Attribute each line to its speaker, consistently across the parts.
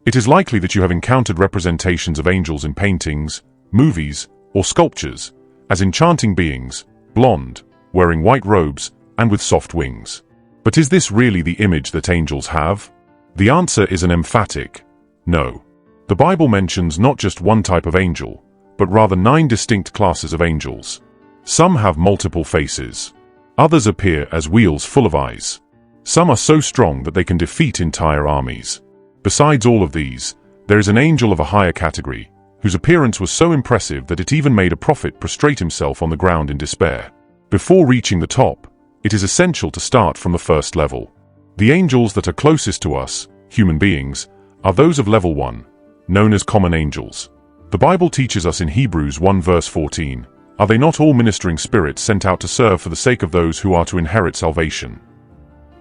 Speaker 1: It is likely that you have encountered representations of angels in paintings, movies, or sculptures, as enchanting beings, blonde, wearing white robes, and with soft wings. But is this really the image that angels have? The answer is an emphatic no. The Bible mentions not just one type of angel, but rather 9 distinct classes of angels. Some have multiple faces. Others appear as wheels full of eyes. Some are so strong that they can defeat entire armies. Besides all of these, there is an angel of a higher category, whose appearance was so impressive that it even made a prophet prostrate himself on the ground in despair. Before reaching the top, it is essential to start from the first level. The angels that are closest to us, human beings, are those of level 1, known as common angels. The Bible teaches us in Hebrews 1 verse 14, "Are they not all ministering spirits sent out to serve for the sake of those who are to inherit salvation?"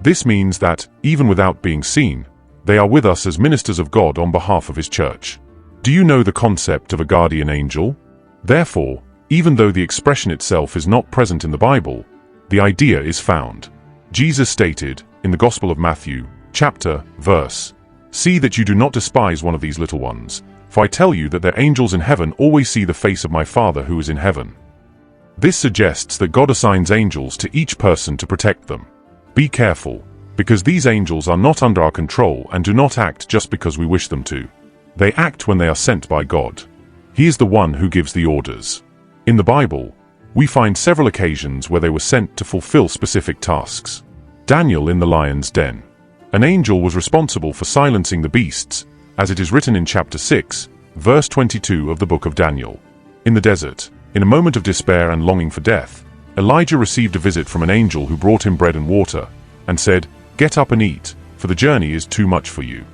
Speaker 1: This means that, even without being seen, they are with us as ministers of God on behalf of His church. Do you know the concept of a guardian angel? Therefore, even though the expression itself is not present in the Bible, the idea is found. Jesus stated, in the Gospel of Matthew, chapter, verse, "See that you do not despise one of these little ones, for I tell you that their angels in heaven always see the face of my Father who is in heaven." This suggests that God assigns angels to each person to protect them. Be careful, because these angels are not under our control and do not act just because we wish them to. They act when they are sent by God. He is the one who gives the orders. In the Bible, we find several occasions where they were sent to fulfill specific tasks. Daniel in the lion's den. An angel was responsible for silencing the beasts, as it is written in chapter 6, verse 22 of the book of Daniel. In the desert, in a moment of despair and longing for death, Elijah received a visit from an angel who brought him bread and water, and said, "Get up and eat, for the journey is too much for you."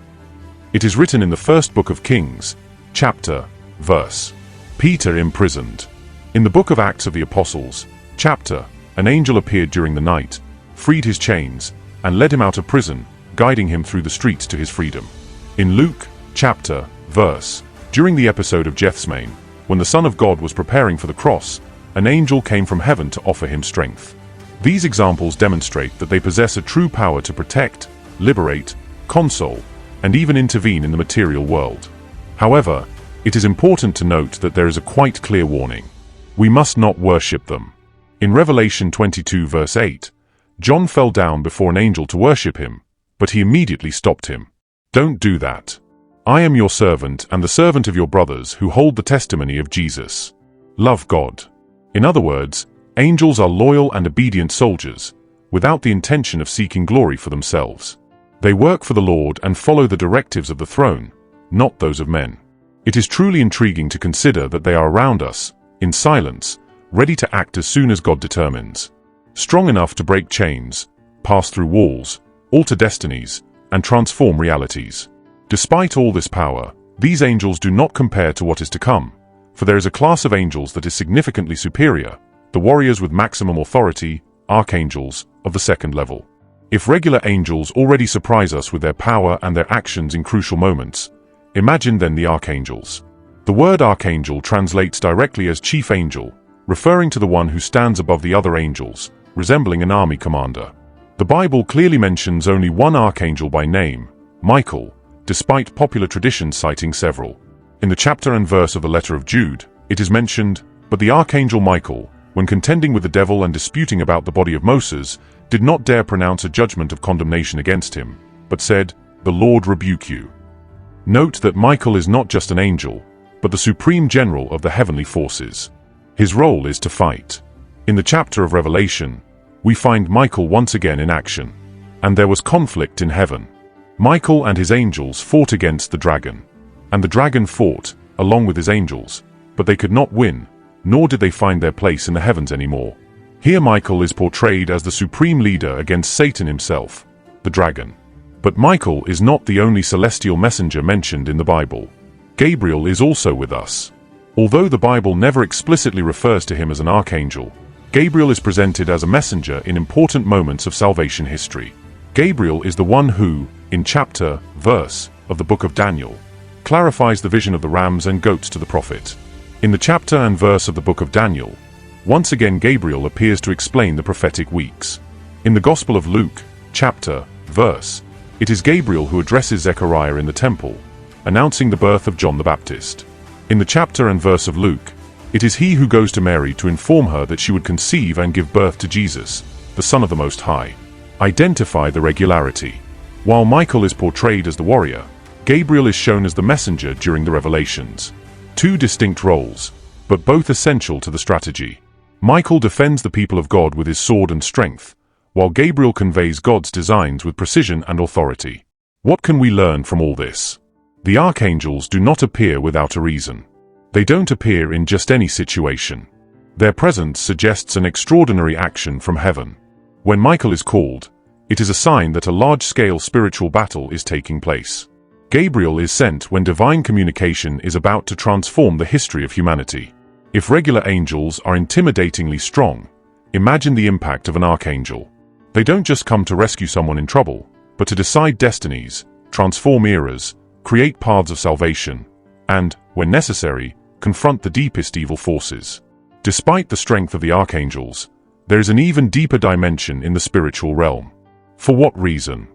Speaker 1: It is written in the first book of Kings, chapter, verse. Peter imprisoned. In the book of Acts of the Apostles, chapter, an angel appeared during the night, freed his chains, and led him out of prison, guiding him through the streets to his freedom. In Luke, chapter, verse, during the episode of Gethsemane, when the Son of God was preparing for the cross, an angel came from heaven to offer him strength. These examples demonstrate that they possess a true power to protect, liberate, console, and even intervene in the material world. However, it is important to note that there is a quite clear warning. We must not worship them. In Revelation 22 verse 8, John fell down before an angel to worship him, but he immediately stopped him. Don't do that. I am your servant and the servant of your brothers who hold the testimony of Jesus. Love God. In other words, angels are loyal and obedient soldiers, without the intention of seeking glory for themselves. They work for the Lord and follow the directives of the throne, not those of men. It is truly intriguing to consider that they are around us, in silence, ready to act as soon as God determines. Strong enough to break chains, pass through walls, alter destinies, and transform realities. Despite all this power, these angels do not compare to what is to come, for there is a class of angels that is significantly superior, the warriors with maximum authority, archangels, of the second level. If regular angels already surprise us with their power and their actions in crucial moments, imagine then the archangels. The word archangel translates directly as chief angel, referring to the one who stands above the other angels, resembling an army commander. The Bible clearly mentions only one archangel by name, Michael, despite popular tradition citing several. In the chapter and verse of the letter of Jude, it is mentioned, "But the archangel Michael, when contending with the devil and disputing about the body of Moses, did not dare pronounce a judgment of condemnation against him, but said, 'The Lord rebuke you.'" Note that Michael is not just an angel, but the supreme general of the heavenly forces. His role is to fight. In the chapter of Revelation, we find Michael once again in action. And there was conflict in heaven. Michael and his angels fought against the dragon. And the dragon fought, along with his angels, but they could not win, nor did they find their place in the heavens anymore. Here Michael is portrayed as the supreme leader against Satan himself, the dragon. But Michael is not the only celestial messenger mentioned in the Bible. Gabriel is also with us. Although the Bible never explicitly refers to him as an archangel, Gabriel is presented as a messenger in important moments of salvation history. Gabriel is the one who, in chapter, verse, of the book of Daniel, clarifies the vision of the rams and goats to the prophet. In the chapter and verse of the book of Daniel, once again Gabriel appears to explain the prophetic weeks. In the Gospel of Luke, chapter, verse, it is Gabriel who addresses Zechariah in the temple, announcing the birth of John the Baptist. In the chapter and verse of Luke, it is he who goes to Mary to inform her that she would conceive and give birth to Jesus, the Son of the Most High. Identify the regularity. While Michael is portrayed as the warrior, Gabriel is shown as the messenger during the revelations. Two distinct roles, but both essential to the strategy. Michael defends the people of God with his sword and strength, while Gabriel conveys God's designs with precision and authority. What can we learn from all this? The archangels do not appear without a reason. They don't appear in just any situation. Their presence suggests an extraordinary action from heaven. When Michael is called, it is a sign that a large-scale spiritual battle is taking place. Gabriel is sent when divine communication is about to transform the history of humanity. If regular angels are intimidatingly strong, imagine the impact of an archangel. They don't just come to rescue someone in trouble, but to decide destinies, transform eras, create paths of salvation, and, when necessary, confront the deepest evil forces. Despite the strength of the archangels, there is an even deeper dimension in the spiritual realm. For what reason?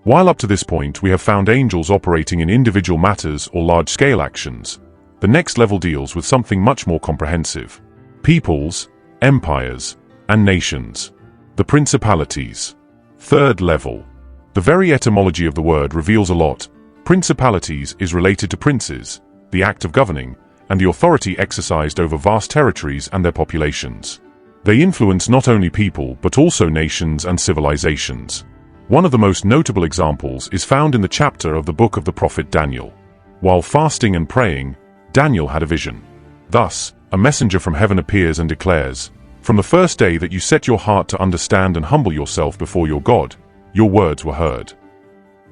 Speaker 1: While up to this point we have found angels operating in individual matters or large-scale actions, the next level deals with something much more comprehensive. Peoples, empires, and nations. The principalities. Third level. The very etymology of the word reveals a lot. Principalities is related to princes, the act of governing, and the authority exercised over vast territories and their populations. They influence not only people but also nations and civilizations. One of the most notable examples is found in the chapter of the book of the prophet Daniel. While fasting and praying, Daniel had a vision. Thus, a messenger from heaven appears and declares, "From the first day that you set your heart to understand and humble yourself before your God, your words were heard.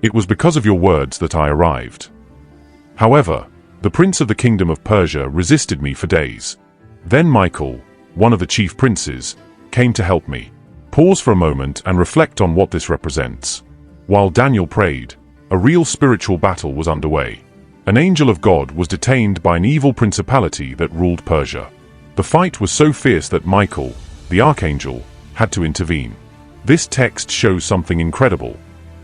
Speaker 1: It was because of your words that I arrived. However, the prince of the kingdom of Persia resisted me for days. Then Michael, one of the chief princes, came to help me." Pause for a moment and reflect on what this represents. While Daniel prayed, a real spiritual battle was underway. An angel of God was detained by an evil principality that ruled Persia. The fight was so fierce that Michael, the archangel, had to intervene. This text shows something incredible.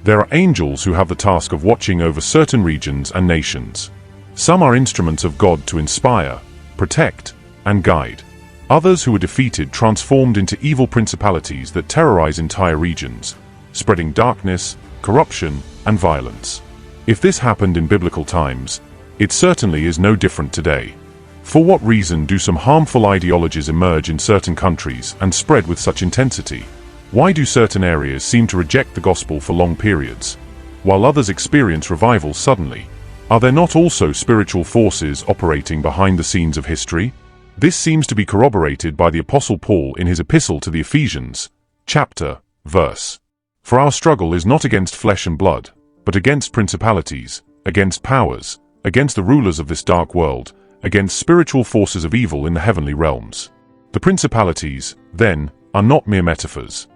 Speaker 1: There are angels who have the task of watching over certain regions and nations. Some are instruments of God to inspire, protect, and guide. Others who were defeated transformed into evil principalities that terrorize entire regions, spreading darkness, corruption, and violence. If this happened in biblical times, it certainly is no different today. For what reason do some harmful ideologies emerge in certain countries and spread with such intensity? Why do certain areas seem to reject the gospel for long periods, while others experience revival suddenly? Are there not also spiritual forces operating behind the scenes of history? This seems to be corroborated by the Apostle Paul in his epistle to the Ephesians, chapter, verse. "For our struggle is not against flesh and blood, but against principalities, against powers, against the rulers of this dark world, against spiritual forces of evil in the heavenly realms." The principalities, then, are not mere metaphors.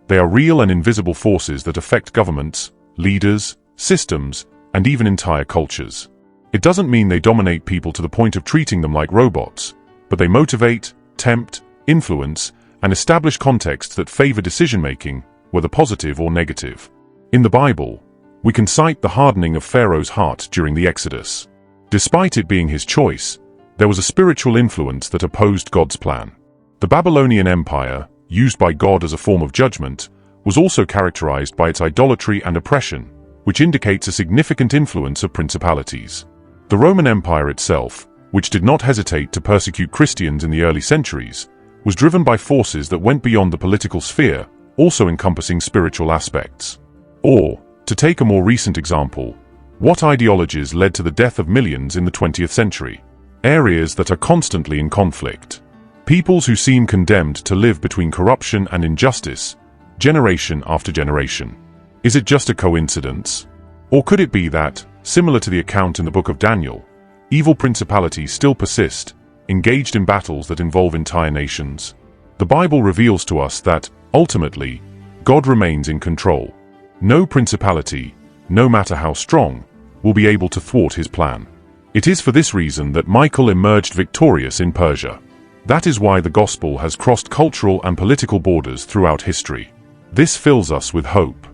Speaker 1: They are real and invisible forces that affect governments, leaders, systems, and even entire cultures. It doesn't mean they dominate people to the point of treating them like robots, but they motivate, tempt, influence, and establish contexts that favor decision-making, whether positive or negative. In the Bible, we can cite the hardening of Pharaoh's heart during the Exodus. Despite it being his choice, there was a spiritual influence that opposed God's plan. The Babylonian Empire, used by God as a form of judgment, was also characterized by its idolatry and oppression, which indicates a significant influence of principalities. The Roman Empire itself, which did not hesitate to persecute Christians in the early centuries, was driven by forces that went beyond the political sphere, also encompassing spiritual aspects. Or, to take a more recent example, what ideologies led to the death of millions in the 20th century? Areas that are constantly in conflict. Peoples who seem condemned to live between corruption and injustice, generation after generation. Is it just a coincidence? Or could it be that, similar to the account in the book of Daniel, evil principalities still persist, engaged in battles that involve entire nations? The Bible reveals to us that, ultimately, God remains in control. No principality, no matter how strong, will be able to thwart his plan. It is for this reason that Michael emerged victorious in Persia. That is why the gospel has crossed cultural and political borders throughout history. This fills us with hope.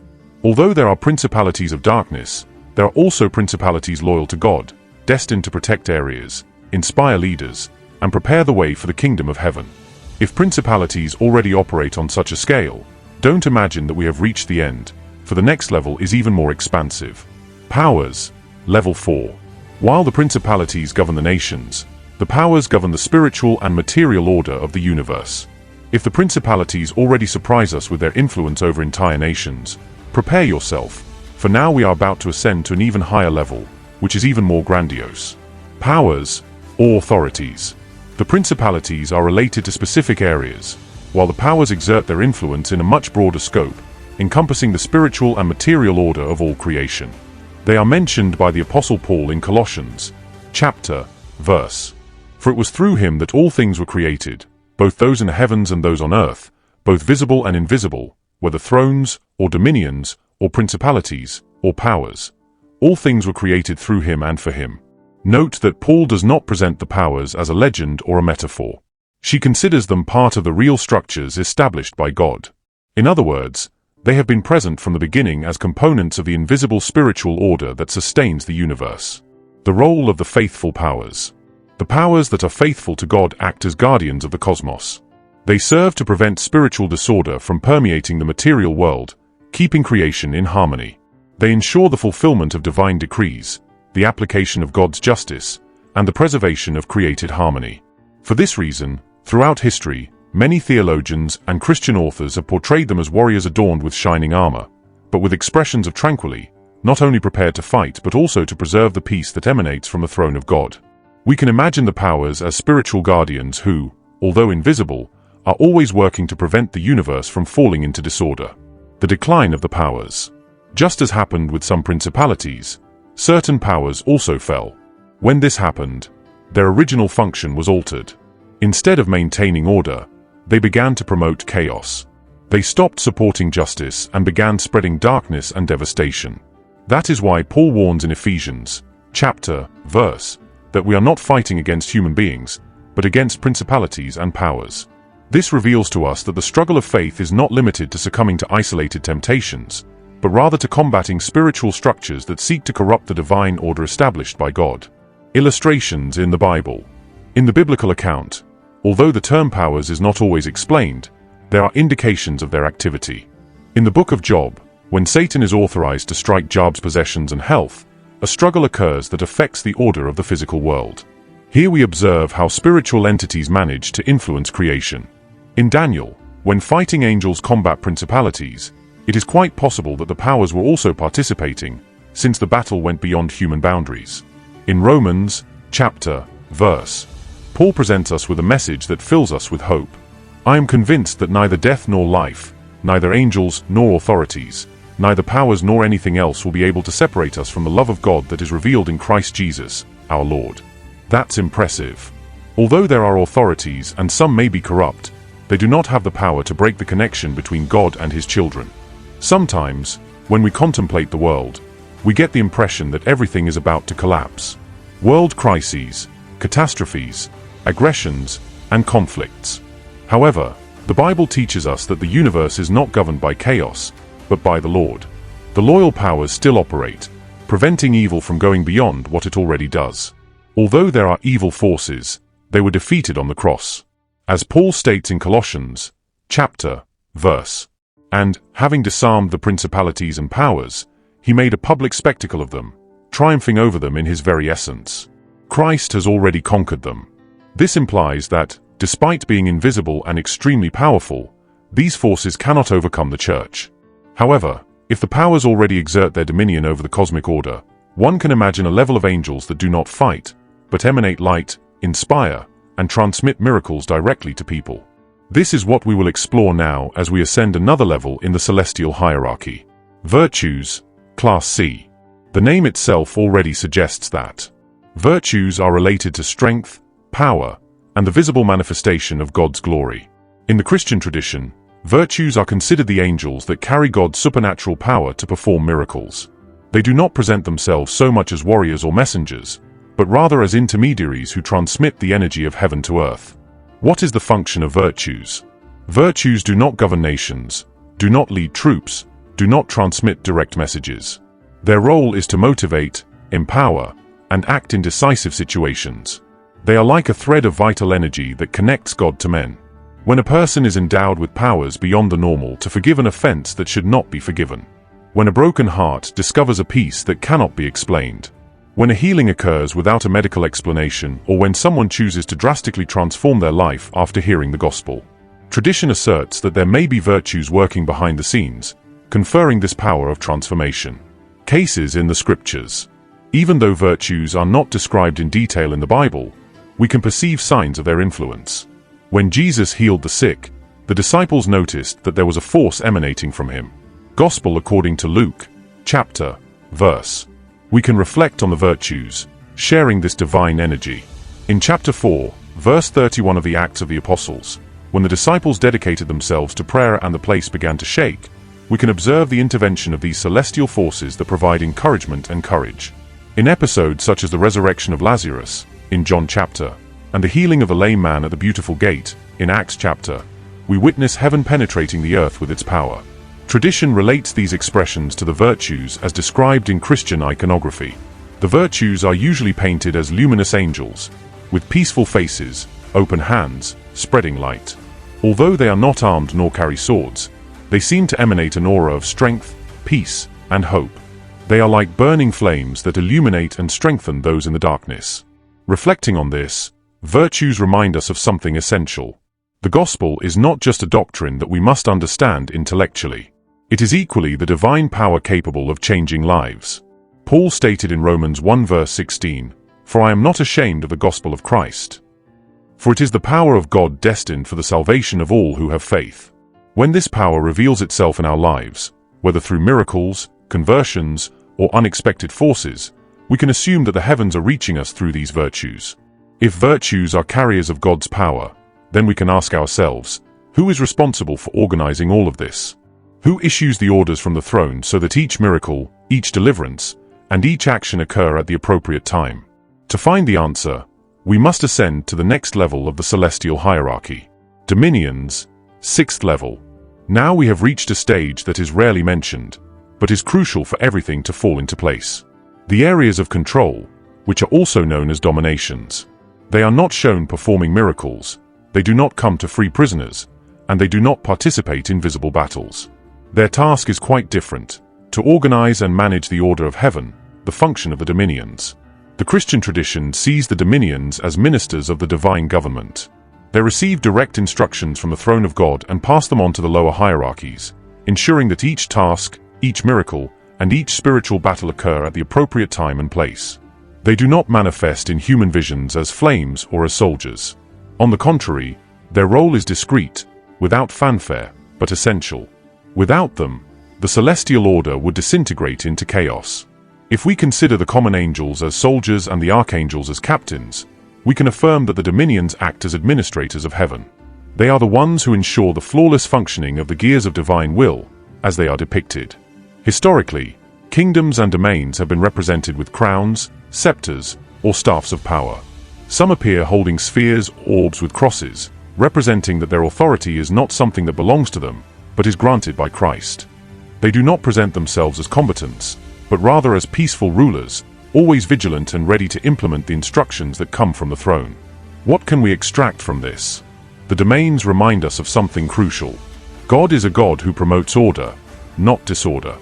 Speaker 1: Although there are principalities of darkness, there are also principalities loyal to God, destined to protect areas, inspire leaders, and prepare the way for the kingdom of heaven. If principalities already operate on such a scale, don't imagine that we have reached the end, for the next level is even more expansive. Powers, level 4. While the principalities govern the nations, the powers govern the spiritual and material order of the universe. If the principalities already surprise us with their influence over entire nations, prepare yourself, for now we are about to ascend to an even higher level, which is even more grandiose. Powers, or authorities. The principalities are related to specific areas, while the powers exert their influence in a much broader scope, encompassing the spiritual and material order of all creation. They are mentioned by the Apostle Paul in Colossians, chapter, verse. For it was through him that all things were created, both those in the heavens and those on earth, both visible and invisible, whether thrones, or dominions, or principalities, or powers. All things were created through him and for him. Note that Paul does not present the powers as a legend or a metaphor. She considers them part of the real structures established by God. In other words, they have been present from the beginning as components of the invisible spiritual order that sustains the universe. The role of the faithful powers. The powers that are faithful to God act as guardians of the cosmos. They serve to prevent spiritual disorder from permeating the material world, keeping creation in harmony. They ensure the fulfillment of divine decrees, the application of God's justice, and the preservation of created harmony. For this reason, throughout history, many theologians and Christian authors have portrayed them as warriors adorned with shining armor, but with expressions of tranquility, not only prepared to fight but also to preserve the peace that emanates from the throne of God. We can imagine the powers as spiritual guardians who, although invisible, are always working to prevent the universe from falling into disorder. The decline of the powers. Just as happened with some principalities, certain powers also fell. When this happened, their original function was altered. Instead of maintaining order, they began to promote chaos. They stopped supporting justice and began spreading darkness and devastation. That is why Paul warns in Ephesians, chapter, verse, that we are not fighting against human beings, but against principalities and powers. This reveals to us that the struggle of faith is not limited to succumbing to isolated temptations, but rather to combating spiritual structures that seek to corrupt the divine order established by God. Illustrations in the Bible. In the biblical account, although the term powers is not always explained, there are indications of their activity. In the book of Job, when Satan is authorized to strike Job's possessions and health, a struggle occurs that affects the order of the physical world. Here we observe how spiritual entities manage to influence creation. In Daniel, when fighting angels combat principalities, it is quite possible that the powers were also participating, since the battle went beyond human boundaries. In Romans, chapter, verse, Paul presents us with a message that fills us with hope. I am convinced that neither death nor life, neither angels nor authorities, neither powers nor anything else will be able to separate us from the love of God that is revealed in Christ Jesus, our Lord. That's impressive. Although there are authorities and some may be corrupt, they do not have the power to break the connection between God and his children. Sometimes, when we contemplate the world, we get the impression that everything is about to collapse. World crises, catastrophes, aggressions, and conflicts. However, the Bible teaches us that the universe is not governed by chaos, but by the Lord. The loyal powers still operate, preventing evil from going beyond what it already does. Although there are evil forces, they were defeated on the cross. As Paul states in Colossians, chapter, verse, and, having disarmed the principalities and powers, he made a public spectacle of them, triumphing over them in his very essence. Christ has already conquered them. This implies that, despite being invisible and extremely powerful, these forces cannot overcome the church. However, if the powers already exert their dominion over the cosmic order, one can imagine a level of angels that do not fight, but emanate light, inspire, and transmit miracles directly to people. This is what we will explore now as we ascend another level in the celestial hierarchy. Virtues, Class C. The name itself already suggests that. Virtues are related to strength, power, and the visible manifestation of God's glory. In the Christian tradition, virtues are considered the angels that carry God's supernatural power to perform miracles. They do not present themselves so much as warriors or messengers, but rather as intermediaries who transmit the energy of heaven to earth. What is the function of virtues? Virtues do not govern nations, do not lead troops, do not transmit direct messages. Their role is to motivate, empower, and act in decisive situations. They are like a thread of vital energy that connects God to men. When a person is endowed with powers beyond the normal to forgive an offense that should not be forgiven. When a broken heart discovers a peace that cannot be explained. When a healing occurs without a medical explanation, or when someone chooses to drastically transform their life after hearing the gospel. Tradition asserts that there may be virtues working behind the scenes, conferring this power of transformation. Cases in the scriptures. Even though virtues are not described in detail in the Bible, we can perceive signs of their influence. When Jesus healed the sick, the disciples noticed that there was a force emanating from him. Gospel according to Luke, chapter, verse. We can reflect on the virtues, sharing this divine energy. In chapter 4, verse 31 of the Acts of the Apostles, when the disciples dedicated themselves to prayer and the place began to shake, we can observe the intervention of these celestial forces that provide encouragement and courage. In episodes such as the resurrection of Lazarus, in John chapter, and the healing of the lame man at the Beautiful Gate, in Acts chapter, we witness heaven penetrating the earth with its power. Tradition relates these expressions to the virtues as described in Christian iconography. The virtues are usually painted as luminous angels, with peaceful faces, open hands, spreading light. Although they are not armed nor carry swords, they seem to emanate an aura of strength, peace, and hope. They are like burning flames that illuminate and strengthen those in the darkness. Reflecting on this, virtues remind us of something essential. The gospel is not just a doctrine that we must understand intellectually. It is equally the divine power capable of changing lives. Paul stated in Romans 1 verse 16, "For I am not ashamed of the gospel of Christ. For it is the power of God destined for the salvation of all who have faith." When this power reveals itself in our lives, whether through miracles, conversions, or unexpected forces, we can assume that the heavens are reaching us through these virtues. If virtues are carriers of God's power, then we can ask ourselves, who is responsible for organizing all of this? Who issues the orders from the throne so that each miracle, each deliverance, and each action occur at the appropriate time? To find the answer, we must ascend to the next level of the celestial hierarchy. Dominions, 6th level. Now we have reached a stage that is rarely mentioned, but is crucial for everything to fall into place. The areas of control, which are also known as dominations. They are not shown performing miracles, they do not come to free prisoners, and they do not participate in visible battles. Their task is quite different, to organize and manage the order of heaven, the function of the dominions. The Christian tradition sees the dominions as ministers of the divine government. They receive direct instructions from the throne of God and pass them on to the lower hierarchies, ensuring that each task, each miracle, and each spiritual battle occur at the appropriate time and place. They do not manifest in human visions as flames or as soldiers. On the contrary, their role is discreet, without fanfare, but essential. Without them, the celestial order would disintegrate into chaos. If we consider the common angels as soldiers and the archangels as captains, we can affirm that the dominions act as administrators of heaven. They are the ones who ensure the flawless functioning of the gears of divine will, as they are depicted. Historically, kingdoms and domains have been represented with crowns, scepters, or staffs of power. Some appear holding spheres or orbs with crosses, representing that their authority is not something that belongs to them, but is granted by Christ. They do not present themselves as combatants, but rather as peaceful rulers, always vigilant and ready to implement the instructions that come from the throne. What can we extract from this? The domains remind us of something crucial. God is a God who promotes order, not disorder.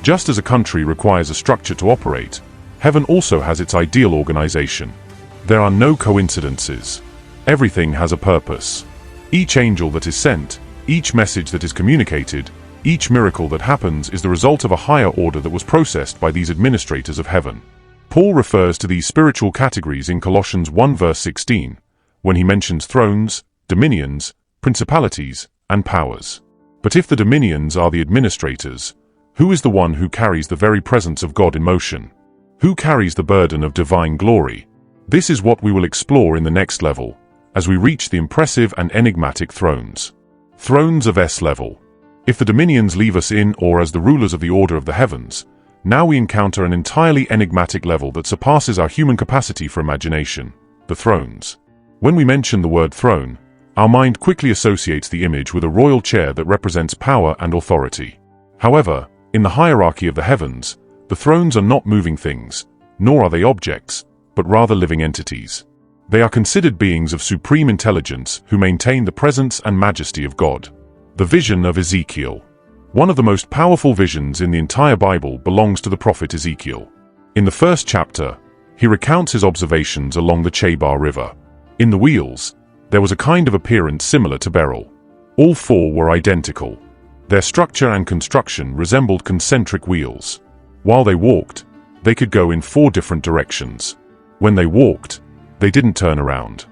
Speaker 1: Just as a country requires a structure to operate, heaven also has its ideal organization. There are no coincidences. Everything has a purpose. Each angel that is sent, each message that is communicated, each miracle that happens is the result of a higher order that was processed by these administrators of heaven. Paul refers to these spiritual categories in Colossians 1 verse 16, when he mentions thrones, dominions, principalities, and powers. But if the dominions are the administrators, who is the one who carries the very presence of God in motion? Who carries the burden of divine glory? This is what we will explore in the next level, as we reach the impressive and enigmatic thrones. Thrones of S level. If the dominions leave us in or as the rulers of the order of the heavens, now we encounter an entirely enigmatic level that surpasses our human capacity for imagination, the thrones. When we mention the word throne, our mind quickly associates the image with a royal chair that represents power and authority. However, in the hierarchy of the heavens, the thrones are not moving things, nor are they objects, but rather living entities. They are considered beings of supreme intelligence who maintain the presence and majesty of God. The vision of Ezekiel. One of the most powerful visions in the entire Bible belongs to the prophet Ezekiel. In the first chapter, he recounts his observations along the Chebar River. In the wheels, there was a kind of appearance similar to beryl. All four were identical. Their structure and construction resembled concentric wheels. While they walked, they could go in 4 different directions. When they walked, they didn't turn around.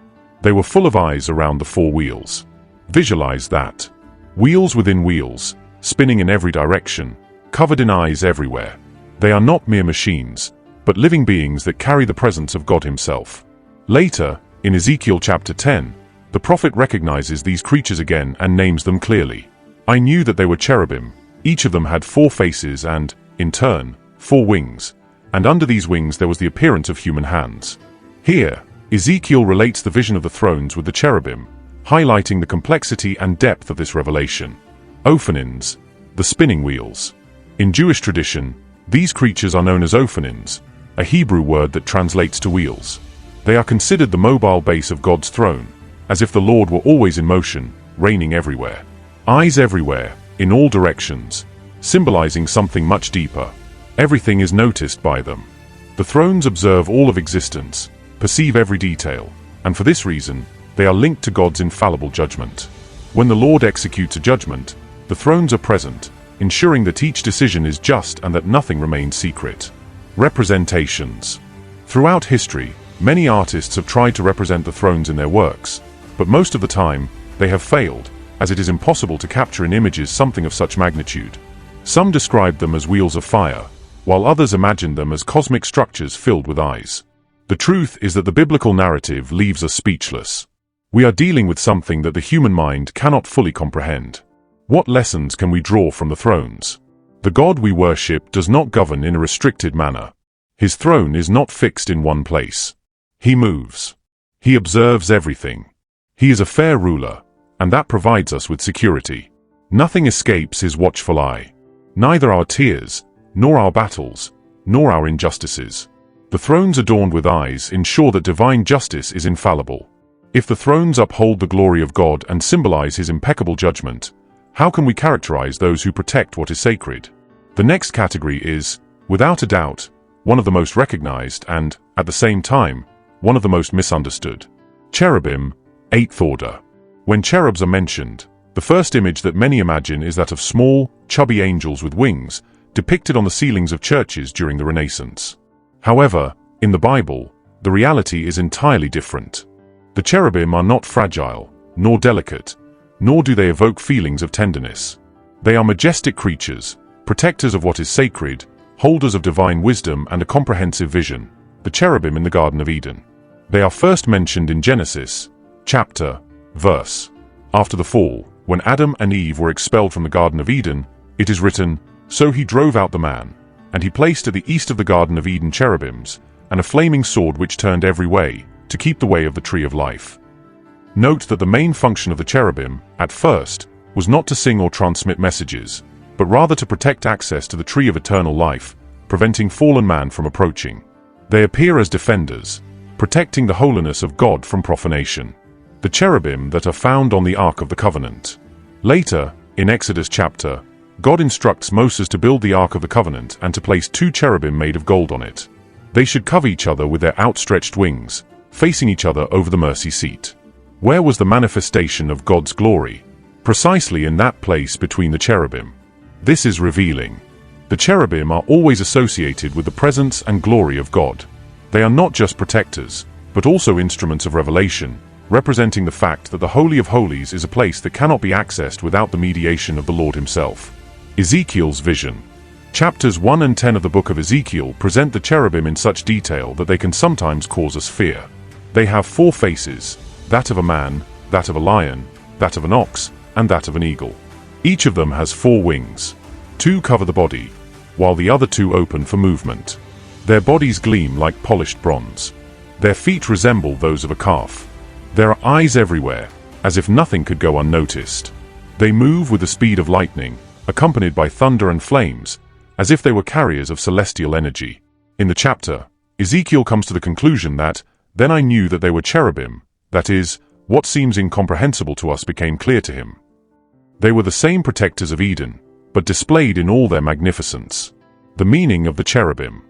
Speaker 1: They were full of eyes around the 4 wheels. Visualize that. Wheels within wheels, spinning in every direction, covered in eyes everywhere. They are not mere machines, but living beings that carry the presence of God himself. Later, in Ezekiel chapter 10, the prophet recognizes these creatures again and names them clearly. I knew that they were cherubim. Each of them had 4 faces and, in turn, 4 wings, and under these wings there was the appearance of human hands. Here, Ezekiel relates the vision of the thrones with the cherubim, highlighting the complexity and depth of this revelation. Ophanins, the spinning wheels. In Jewish tradition, these creatures are known as ophanins, a Hebrew word that translates to wheels. They are considered the mobile base of God's throne, as if the Lord were always in motion, reigning everywhere. Eyes everywhere, in all directions, symbolizing something much deeper. Everything is noticed by them. The thrones observe all of existence, perceive every detail, and for this reason, they are linked to God's infallible judgment. When the Lord executes a judgment, the thrones are present, ensuring that each decision is just and that nothing remains secret. Representations. Throughout history, many artists have tried to represent the thrones in their works, but most of the time, they have failed, as it is impossible to capture in images something of such magnitude. Some described them as wheels of fire, while others imagined them as cosmic structures filled with eyes. The truth is that the biblical narrative leaves us speechless. We are dealing with something that the human mind cannot fully comprehend. What lessons can we draw from the thrones? The God we worship does not govern in a restricted manner. His throne is not fixed in one place. He moves. He observes everything. He is a fair ruler, and that provides us with security. Nothing escapes his watchful eye. Neither our tears, nor our battles, nor our injustices. The thrones adorned with eyes ensure that divine justice is infallible. If the thrones uphold the glory of God and symbolize his impeccable judgment, how can we characterize those who protect what is sacred? The next category is, without a doubt, one of the most recognized and, at the same time, one of the most misunderstood. Cherubim, 8th order. When cherubs are mentioned, the first image that many imagine is that of small, chubby angels with wings, depicted on the ceilings of churches during the Renaissance. However, in the Bible, the reality is entirely different. The cherubim are not fragile, nor delicate, nor do they evoke feelings of tenderness. They are majestic creatures, protectors of what is sacred, holders of divine wisdom and a comprehensive vision, the cherubim in the Garden of Eden. They are first mentioned in Genesis, chapter, verse. After the fall, when Adam and Eve were expelled from the Garden of Eden, it is written, "So he drove out the man, and he placed at the east of the Garden of Eden cherubims, and a flaming sword which turned every way, to keep the way of the tree of life." Note that the main function of the cherubim, at first, was not to sing or transmit messages, but rather to protect access to the tree of eternal life, preventing fallen man from approaching. They appear as defenders, protecting the holiness of God from profanation. The cherubim that are found on the Ark of the Covenant. Later, in Exodus chapter, God instructs Moses to build the Ark of the Covenant and to place 2 cherubim made of gold on it. They should cover each other with their outstretched wings, facing each other over the mercy seat. Where was the manifestation of God's glory? Precisely in that place between the cherubim. This is revealing. The cherubim are always associated with the presence and glory of God. They are not just protectors, but also instruments of revelation, representing the fact that the Holy of Holies is a place that cannot be accessed without the mediation of the Lord himself. Ezekiel's vision. Chapters 1 and 10 of the book of Ezekiel present the cherubim in such detail that they can sometimes cause us fear. They have 4 faces, that of a man, that of a lion, that of an ox, and that of an eagle. Each of them has 4 wings. 2 cover the body, while the other 2 open for movement. Their bodies gleam like polished bronze. Their feet resemble those of a calf. There are eyes everywhere, as if nothing could go unnoticed. They move with the speed of lightning, accompanied by thunder and flames, as if they were carriers of celestial energy. In the chapter, Ezekiel comes to the conclusion that, "Then I knew that they were cherubim," that is, what seems incomprehensible to us became clear to him. They were the same protectors of Eden, but displayed in all their magnificence. The meaning of the cherubim.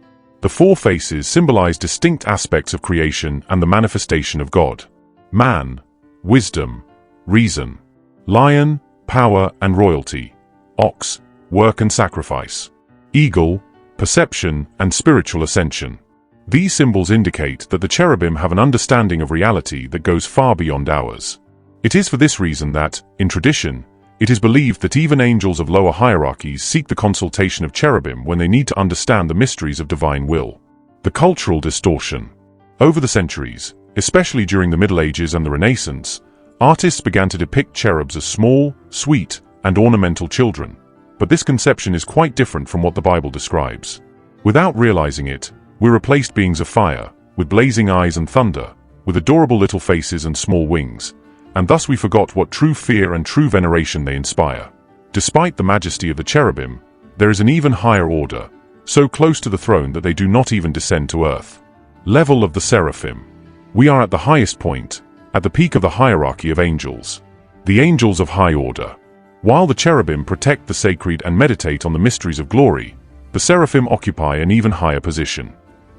Speaker 1: The four faces symbolize distinct aspects of creation and the manifestation of God. Man, wisdom, reason. Lion, power and royalty. Ox, work and sacrifice. Eagle, perception and spiritual ascension. These symbols indicate that the cherubim have an understanding of reality that goes far beyond ours. It is for this reason that, in tradition, it is believed that even angels of lower hierarchies seek the consultation of cherubim when they need to understand the mysteries of divine will. The cultural distortion. Over the centuries, especially during the Middle Ages and the Renaissance, artists began to depict cherubs as small, sweet, and ornamental children. But this conception is quite different from what the Bible describes. Without realizing it, we replaced beings of fire, with blazing eyes and thunder, with adorable little faces and small wings, and thus we forgot what true fear and true veneration they inspire. Despite the majesty of the cherubim, there is an even higher order, so close to the throne that they do not even descend to earth. Level of the seraphim. We are at the highest point, at the peak of the hierarchy of angels. The angels of high order. While the cherubim protect the sacred and meditate on the mysteries of glory, the seraphim occupy an even higher position.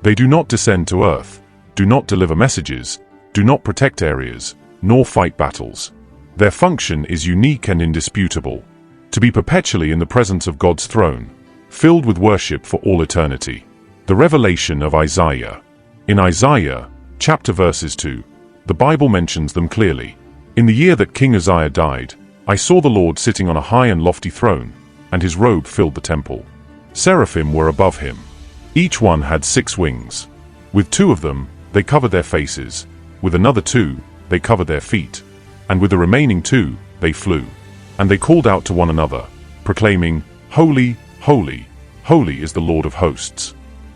Speaker 1: They do not descend to earth, do not deliver messages, do not protect areas, nor fight battles. Their function is unique and indisputable: to be perpetually in the presence of God's throne, filled with worship for all eternity. The revelation of Isaiah. In Isaiah, chapter verses 2, the Bible mentions them clearly. In the year that King Uzziah died, I saw the Lord sitting on a high and lofty throne, and his robe filled the temple. Seraphim were above him. Each one had 6 wings. With 2 of them, they covered their faces, with another 2, they covered their feet, and with the remaining 2, they flew. And they called out to one another, proclaiming, "Holy, holy, holy is the Lord of hosts.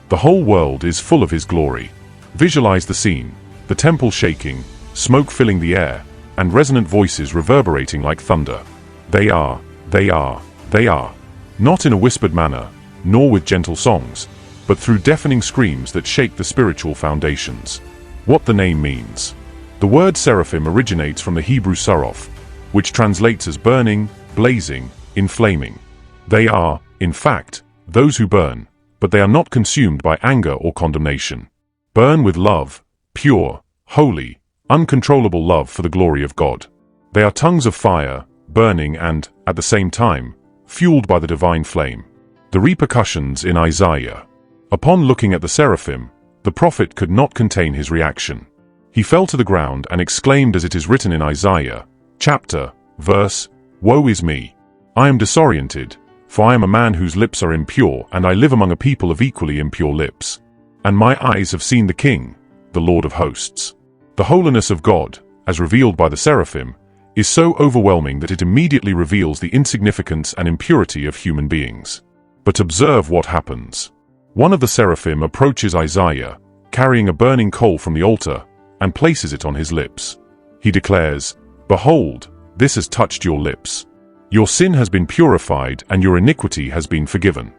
Speaker 1: The whole world is full of his glory." Visualize the scene, the temple shaking, smoke filling the air, and resonant voices reverberating like thunder. They are, not in a whispered manner, nor with gentle songs, but through deafening screams that shake the spiritual foundations. What the name means. The word seraphim originates from the Hebrew saraph, which translates as burning, blazing, inflaming. They are, in fact, those who burn, but they are not consumed by anger or condemnation. Burn with love, pure, holy, uncontrollable love for the glory of God. They are tongues of fire, burning and, at the same time, fueled by the divine flame. The repercussions in Isaiah. Upon looking at the seraphim, the prophet could not contain his reaction. He fell to the ground and exclaimed, as it is written in Isaiah, chapter, verse, "Woe is me! I am disoriented, for I am a man whose lips are impure, and I live among a people of equally impure lips. And my eyes have seen the King, the Lord of hosts." The holiness of God, as revealed by the seraphim, is so overwhelming that it immediately reveals the insignificance and impurity of human beings. But observe what happens. One of the seraphim approaches Isaiah, carrying a burning coal from the altar, and places it on his lips. He declares, "Behold, this has touched your lips. Your sin has been purified and your iniquity has been forgiven."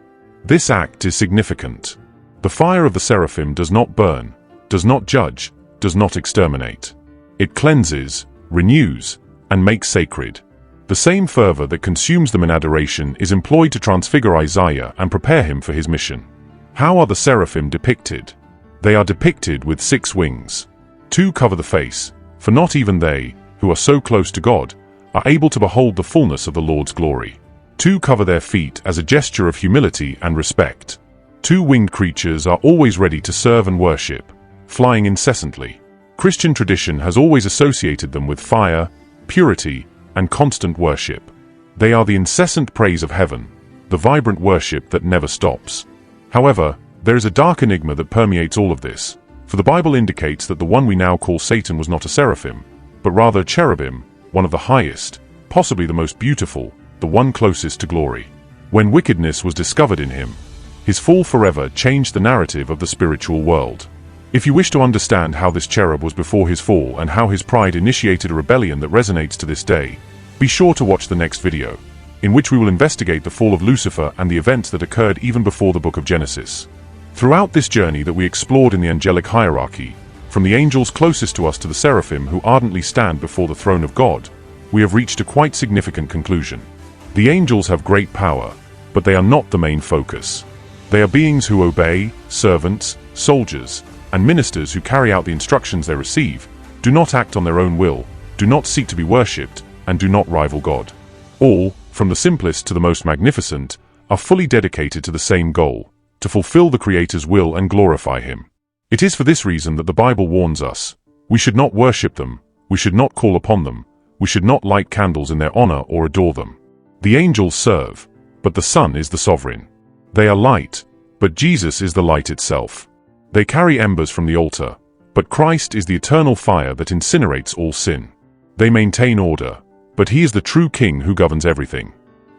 Speaker 1: This act is significant. The fire of the seraphim does not burn, does not judge, does not exterminate. It cleanses, renews, and makes sacred. The same fervor that consumes them in adoration is employed to transfigure Isaiah and prepare him for his mission. How are the seraphim depicted? They are depicted with 6 wings. 2 cover the face, for not even they, who are so close to God, are able to behold the fullness of the Lord's glory. 2 cover their feet as a gesture of humility and respect. 2 winged creatures are always ready to serve and worship, flying incessantly. Christian tradition has always associated them with fire, purity, and constant worship. They are the incessant praise of heaven, the vibrant worship that never stops. However, there is a dark enigma that permeates all of this, for the Bible indicates that the one we now call Satan was not a seraphim, but rather a cherubim, one of the highest, possibly the most beautiful, the one closest to glory. When wickedness was discovered in him, his fall forever changed the narrative of the spiritual world. If you wish to understand how this cherub was before his fall and how his pride initiated a rebellion that resonates to this day, be sure to watch the next video, in which we will investigate the fall of Lucifer and the events that occurred even before the book of Genesis. Throughout this journey that we explored in the angelic hierarchy, from the angels closest to us to the seraphim who ardently stand before the throne of God, we have reached a quite significant conclusion. The angels have great power, but they are not the main focus. They are beings who obey, servants, soldiers, and ministers who carry out the instructions they receive, do not act on their own will, do not seek to be worshipped, and do not rival God. All, from the simplest to the most magnificent, are fully dedicated to the same goal, to fulfill the Creator's will and glorify Him. It is for this reason that the Bible warns us, we should not worship them, we should not call upon them, we should not light candles in their honor or adore them. The angels serve, but the Son is the sovereign. They are light, but Jesus is the light itself. They carry embers from the altar, but Christ is the eternal fire that incinerates all sin. They maintain order, but He is the true King who governs everything.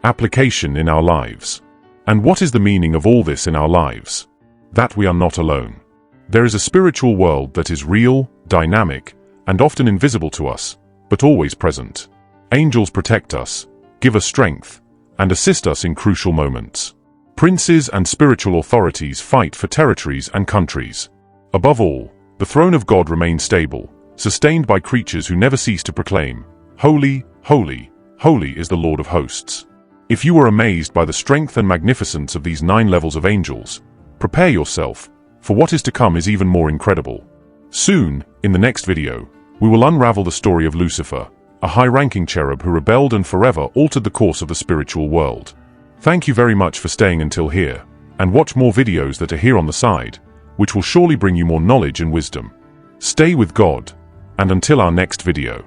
Speaker 1: Application in our lives. And what is the meaning of all this in our lives? That we are not alone. There is a spiritual world that is real, dynamic, and often invisible to us, but always present. Angels protect us, give us strength, and assist us in crucial moments. Princes and spiritual authorities fight for territories and countries. Above all, the throne of God remains stable, sustained by creatures who never cease to proclaim, "Holy, holy, holy is the Lord of hosts." If you are amazed by the strength and magnificence of these 9 levels of angels, prepare yourself, for what is to come is even more incredible. Soon, in the next video, we will unravel the story of Lucifer, a high-ranking cherub who rebelled and forever altered the course of the spiritual world. Thank you very much for staying until here, and watch more videos that are here on the side, which will surely bring you more knowledge and wisdom. Stay with God, and until our next video.